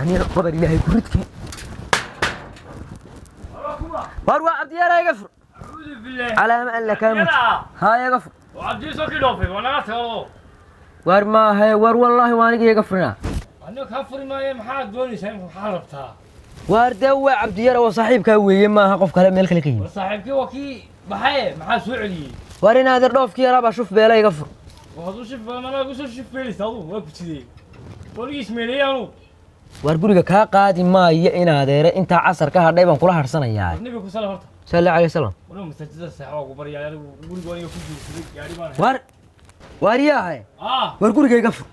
أنا قبر الله يكرتك واروا عبد يا غفر أعوذ بالله على ما قال لك ها يا غفر وعبد يسوق يدوفي وأنا أتهرب وار ما هي وار والله وانا يا غفرنا أنا كفر ما يمحاد دوني شيء محاربتها وار دوا عبد يا وصاحبك ويا ما قف كلام ملك لكي وصاحبك وكي بحي محا سعودي وارنا هذا الروف كي رابع شوف بلا يغفر وهذا شوف أنا ما أقول شوف بيلي صادو وكتدي قولي اسمي لي أنا وار guriga ka qaadi maayo in adeere inta casar ka hadhay baan kula harsanayaa النبي كل سنة هرت sallallahu alayhi wasallam وأنا مستجد الساعة وقبري يعني قولي قولي كل يعني ما war wariyahay آه war guriga iga fur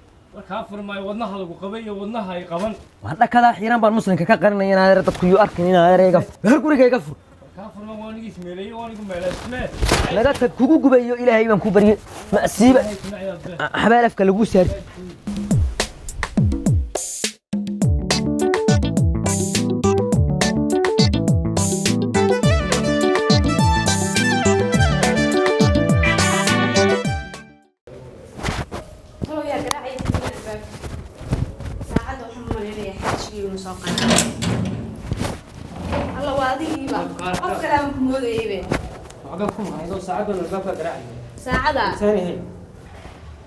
كافر ما يودنها لو قبي ودنها يقبل waan dhakada xiran baan muslimka ka qarinaya in adeere dadku yu arkin in adeere iga fur war guriga iga fur كافر ما واني اسمي لي واني كم بلا اسمه laga tag kugu gubayo ilaahay baan ku bariyay ma asiiba xabaalafka lagu saari الله واضي بقى أفكر أنا مود إيه عقبكم هاي ساعة ولا الباب قراعي ساعة ثاني هي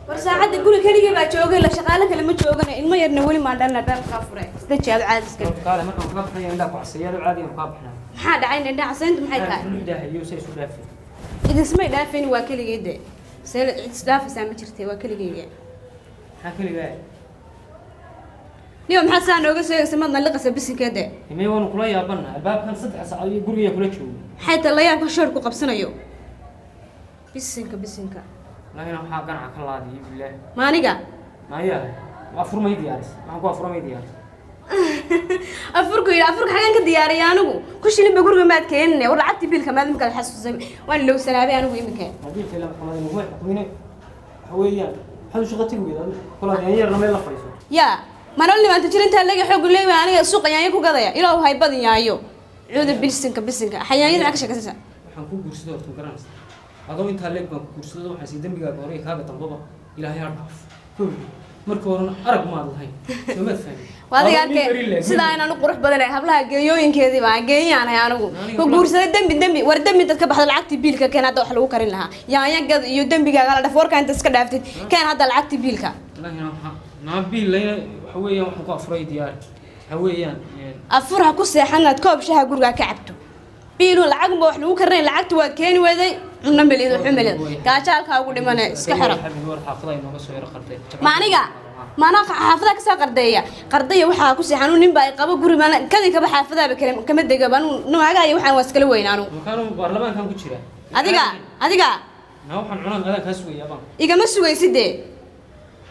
والساعة تقول كلي بقى شوقي لا شغالة كلمة شوقنا إن ما يرنولي ما عندنا دار كافرة استجاب عاد سكر قال ما كان قابحنا يلا قعسير عادي مقابحنا حد عين عندنا عسنت محي كان ده يوسف سودافي إذا سمعت دافين واكلي جدا سيل دافع سامي شرتي واكلي جدا حكي لي جاي اليوم حسن نوقف سمعنا لقى بس كده يمي وانا كلها يا بنا الباب كان صدق ساعة يقول لي كلها شو حتى الله ياكل شرب وقبسنا يوم بسنك لكن أنا حاجة عن كل هذه بالله ما نيجا ما هي أفر ما يديارس ما هو أفر ما يديارس أفرق حاجة كدياري أنا كل شيء اللي بقوله ما تكينني ورعتي بيل كمان ممكن أحس زي وأنا لو سلابي أنا وين مكان هذه كلام كمان المهم حكويني حويان هذا شغلتي وكذا كل هذا يعني رمي الله فايسو يا ما نقول لي ما أنت ترى أنت اللي حق اللي أنا السوق يعني يكو كذا إلى هو هاي بدي يايو عود بسنك حياني عكس كذا حنكون كورسات أرتم كرانس هذا وين تهلك كورسات وحسي دم بيجا بوري كذا تنبضه إلى هي عرف مركورنا أرق ما الله هاي ما تفهم وهذا قال سيدا أنا نقرح بدل هبلها جيوين كذي ما جيي أنا هو كورسات دم وردم تتكبح العقد بيلك كان هذا حلو كرين لها يا يقعد يدم بيجا على دفور كان تسكت عفتي كان هذا العقد بيلك لا هنا نابيل لا حويان وحقا فري ديار حويان أفرها كوسة حنا تكوب شها جورجا كعبته بيلو العقد بوح لو كرين العقد وكان وذي نمبل إذا حمل كاشال كاقول لمن سكحرة ما نيجا ما أنا حافظك قردية وحنا كوسة حنون نبى قبل جوري ما كذي كبر حافظها بكلام كم دقيقة بانو نوعها يوحنا واسكلوا وين أنو كانوا برلمان كان كتير أديكا نوحنا عنا هذا كسوي يا بان إيجا مسوي سيدي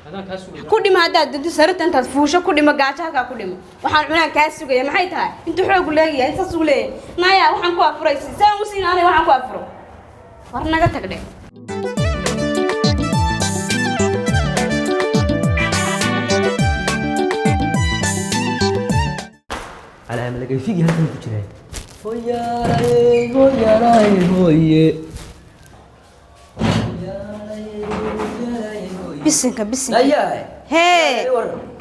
هذا كسوي كل ما هذا دد سرت أنت تفوشة كل ما قاعدها كل ما وحنا عنا كاسوي ما حيتها أنتوا حقوا لي أنت سولي نايا وحنا كوافر سام وسين أنا وحنا كوافر ورنا قتك ده على عمل لقي فيك هذا الكتير هويا راي بسنك أيه هي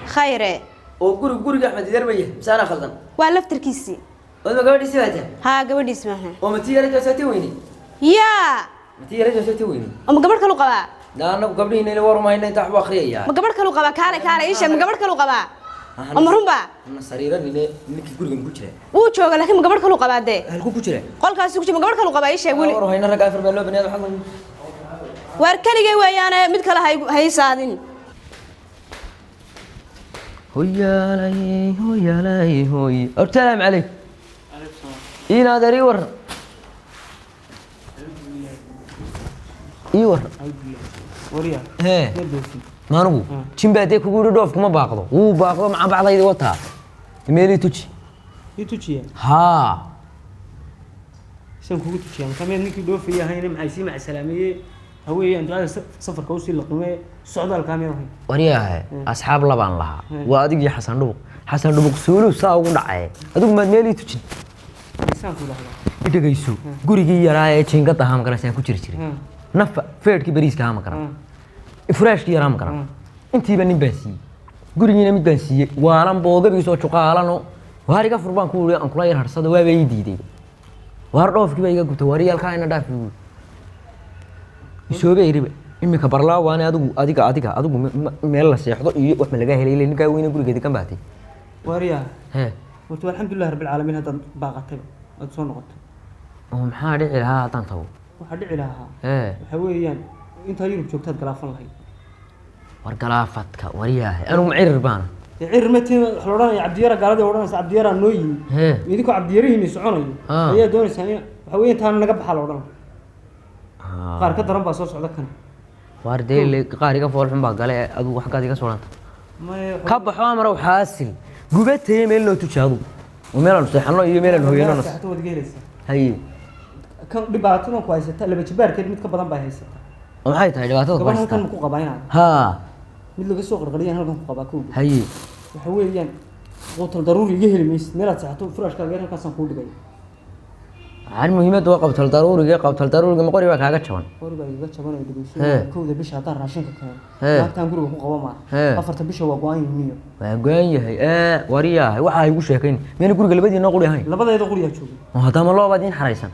خيره وقول أحمد دربيه سأنا خلدنا ولا فتركيسي وما قبل يسويته ها قبل اسمها ومتي رجع سويته ويني يا متي رجع سويته ويني أم قبل كلو قبا لا أنا قبل هنا اللي ورا ما هنا تحت آخرية يعني ما قبل كلو قبا كاره إيش ما قبل كلو قبا أم رمبا أنا سريرا اللي نك يقول من كتير وشو لكن ما قبل كلو قبا ده هل كو كتير قال كاسو كتير ما قبل كلو قبا إيش يقول ورا هنا رجع في بلو بني هذا حق واركلي جوا أنا متكلا هاي سادين هويا لاي السلام عليك إينا دري ور إيور وريا هه ما نقول كم بعدك يقولوا دوف كم باقضوا هو باقضوا مع بعض يدي وطها ميلي توشي يتوشي ها سام كوكو توشي أنا كمان نيجي دوف فيها هاي معيسي مع السلامية هوي أنت هذا سفر كوسي اللقمة السعودة الكاميرا هاي وريها أصحاب لبان لها وأديك يا حسن دوق سولو ساو دعاء أدوك ما ميلي توشي إنسان كله هذا إدغيسو غوريغي يراي چينغا تهام كراسان ku jiri jiray nafa feedki bariiska hama karan ifraashki yaraam karan intii ba nin baasi gurigiina mid baan siiyey waalan boogabiisoo juqaalano waar iga fur baan ku wuri aan kula yar harsada waaba ii diiday waar dhoofkii baa iga gubtay waariyaalkaa ina dhaafi wuri isoobe iribe imika barlaa waane adigu meel la seexdo iyo wax ma laga helay ilaa ninkaa weyne gurigeeda kan baatay waariyaa hee horta alxamdulillahi rabbil caalamiin haddaad baaqatayba aad soo noqotay oo maxaa dhici lahaa haddaan tago waxaa dhici lahaa hee waxaa weeyaan intaa yurub joogtaad galaafan lahayd war galaafadka wariyaahe anugu macirir baana cir matiin wax la odhanaya cabdiyara gaaladii odhanaysa cabdiyaraa noo yimi hee idinkoo cabdiyarihiini soconayo ayaa doonaysaa in waxaa weeyaan taana naga baxaa la odhan qaar ka daran baa soo socda kan waar dee qaar iga fool xun baa gale adigu xaggaad iga soolanta ka baxo amarow xaasil gubateye meel loo tujaado oo meelaan seexano iyo meelaan hooyano waad geelaysaa haye kan dhibaatadan ku haysata laba jibaarkeed mid ka badan baa haysata oo maxay tahay dhibaatada ku gabar haysata halkan ma ku qabaa inaad haa mid laga soo qarqariyaan halkan ku qabaa kowga haye waxa weeyaan quutal daruuri iga heli maysid meelaad seexato furaashkaaga yar halkaasaan kuu dhigay waxaan muhiimadda waa qabtal daruuriga ma qori baa kaaga jaban qorigaa igaga jabanayo dhegeyso Hee. kowda bisha haddaan raashinka keeno Hee. naagtaan guriga ku qaba maa Hee. afarta bisha waa go-aan yihiin waa go-an yahay wariyaahay waxaa igu sheekayn meena guriga labadiina quri ahayn labadeeda qoriyaa joogay oo haddama loobaad in xaraysan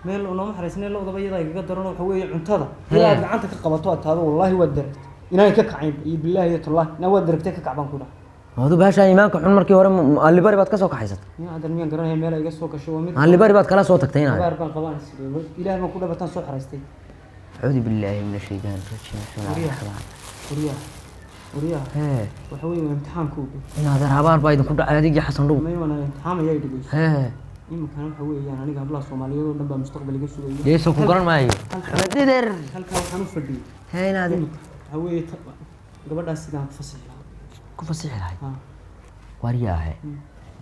meel nooma xaraysnee lodaba iyadaa igaga darano waxa weeye cuntada Hee. ilaa aad gacanta ka qabato aad taado wallaahi waad daragtay inaan ka kacayn iyo bilaahi iyo tallaahi inaa waad daragtay ka kacbaan ku dhaha adu baashaa iimaanka xun markii hore allibari baad ka soo kaxaysatay nin adan miyaan garanaya meel ay iga soo gashay waa mid allibari baad kala soo tagtay inaad gabaar baan qabaan ilaahi baan ku dhabataan soo xaraystay acuudu billaahi min ashaytaan rajiim wariyaha wariyaha hee waxa weeye waa imtixaankooga inaadan habaar baa idinku dhacay adigii xasan dhow maywana imtixaamayaa dhegeyso hee iminkan waxa weeyaan aniga hablaha soomaaliyeed oo dhan baa mustaqbal iga sugaya yeeso ku garan maayo dhider halkaa waxaan u fadhiyey hee inaadan waxa weeye gabadhaas sidaan ku fasixi lahaa ku fasixi lahay Ha. waryaahe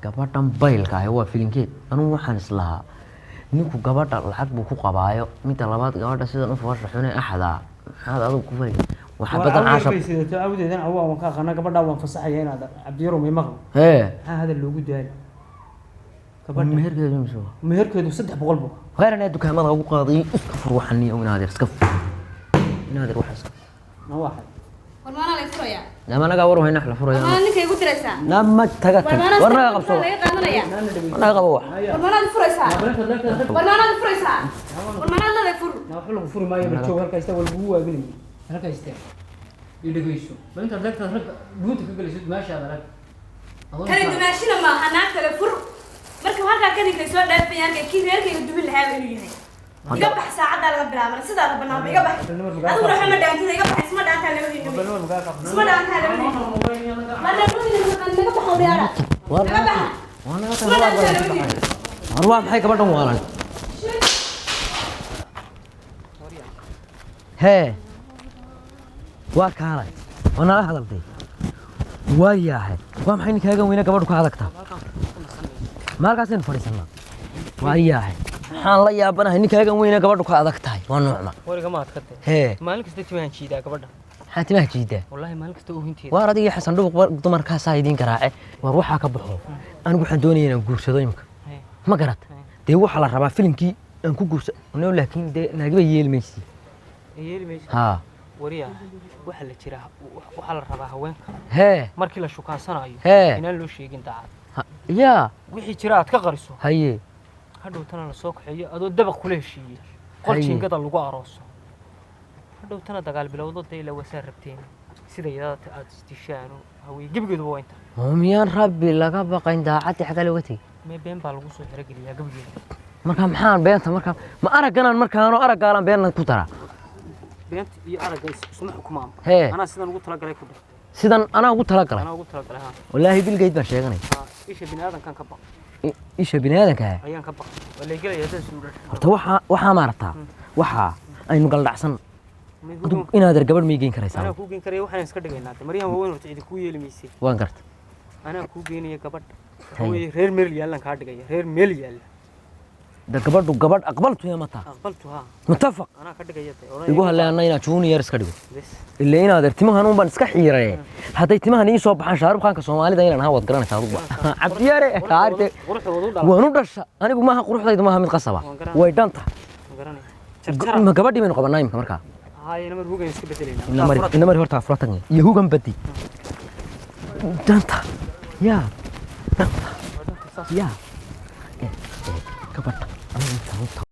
gabadhan baylka ahi waa filinkeed anugu waxaan islahaa ninku gabadha lacag buu ku qabaayo midda labaad gabadha sidan u foosha xune axdaa maxaad adigu ku fali waxa badan caashab sidato awdeedan awaa waan ka aqaana gabadhaa waan fasaxaya inaad cabdiyaro may maqlo hee maxaa hadal loogu daali gabadha meherkeedu miso meherkeedu 300 bu khayran dukaamada ugu qaadiy iska fur waxan iyo inaadeer iska fur inaadeer wax iska ma waxay warmaana lay furaya lama naga war wayna xla furaya warmaana ninka igu diraysaa lama taga tag warna qabso laga qaadanaya warna qabo wax warmaana furaysaa warmaana furaysaa warmaana lay fur na wax lagu furi maayo joog halka istaa wal buu waaginay halka istaa idhageyso ma inta dadka rag guud ka galaysid meesha aad kale dumaashina ma hanaag kale fur marka halka kadib ay soo dhaafayaan kii reerkayga dubin lahaa inuu yahay iga bax saacada laga bilaabo sidaa la banaan iga bax adigu waxa ma dhaantay iga bax isma dhaantaa laba diin isma dhaantaa laba diin ma dhaantaa naga baxo diyaara naga bax wana isma dhaantaa laba diin war waa maxay gabadhan waalan hee waa kaalay waa nala hadaltay waayahay waa maxay ninkaaga weyne gabadhu ka adagtaa maalkaasaynu fadhiisanaa waayahay waxaan la yaabanahay ninkaagan weyne gabadhu ka adag tahay waa noocma wariga ma adkatay hee maalin kasta timaan jiidaa gabadha maxaa timaha jiidaa wallahi maalin kasta oo hinteeda waar adigii xasan dhubuq dumarkaasaa idiin garaace waar waxaa ka baxo anigu waxaan doonaya inaan guursado imika ma garat dee waxaa la rabaa filimkii aan ku guursano laakiin dee naagiba yeeli maysi yeeli maysa haa wariya waxa la jira waxa la rabaa haweenka hee markii la shukaansanayo Hee. inaan loo sheegin daacad yaa wixii jira aad ka qariso haye hadhowtana la soo kaxeeyo adoo dabaq kula heshiiyey qol Haye. jiingada lagu arooso hadhowtana dagaal bilowdo dee la wasaa rabteen sida iyada aad istishaano hawee gebigeeduba waa inta oo miyaan rabbi laga baqayn daacadii xagga looga tegey mee been baa lagu soo xerogeliyaa gebigeeda marka maxaan beenta markaa ma aragganaan markaanoo araggaalan beenna ku daraa beenta iyo aragga isma xukumaan Hee. anaa sidan ugu talagalay ku dheh sidan anaa ugu talagalay anaa ugu talagalay ha wallaahi bilgeyd baan sheeganay isha biniaadankan ka baq isha biniaadanka ah ayaan ka baq waa leegelaya dad suudhan horta waxaa maaragtaa waxaa aynu galdhacsan adigu inaader gabadh may geyn karaysaa anaa kuu geen karaya waxaan iska dhigaynaa maryahan waaweyn horta cidi kuu yeeli maysay waan garta anaa kuu geenaya gabadha waxa weeye reer meel yaallan kaa dhigaya reer meel yaalla da gabadhu gabadh aqbaltu yaa mataa aqbaltu haa mutafaq anaa ka dhigaya igu haleena inaa junior iska dhigo bes ilaa inaader timahan un baan iska xiiree hadday timahan ii soo baxaan shaarub khaanka soomaalida inaan ahaa waad garanaysaa adugu cabdiyaare kaarte quruxdoodu dhala waanu dhasha anigu maaha quruxdaydu maaha mid qasaba way dhanta ma garanaya ma gabadhii baynu qabanaa imika markaa haye namar hugan iska bedelaynaa ina mari horta fura tagna iyo hugan badi danta ya danta ya kabadha aniga intaan u tago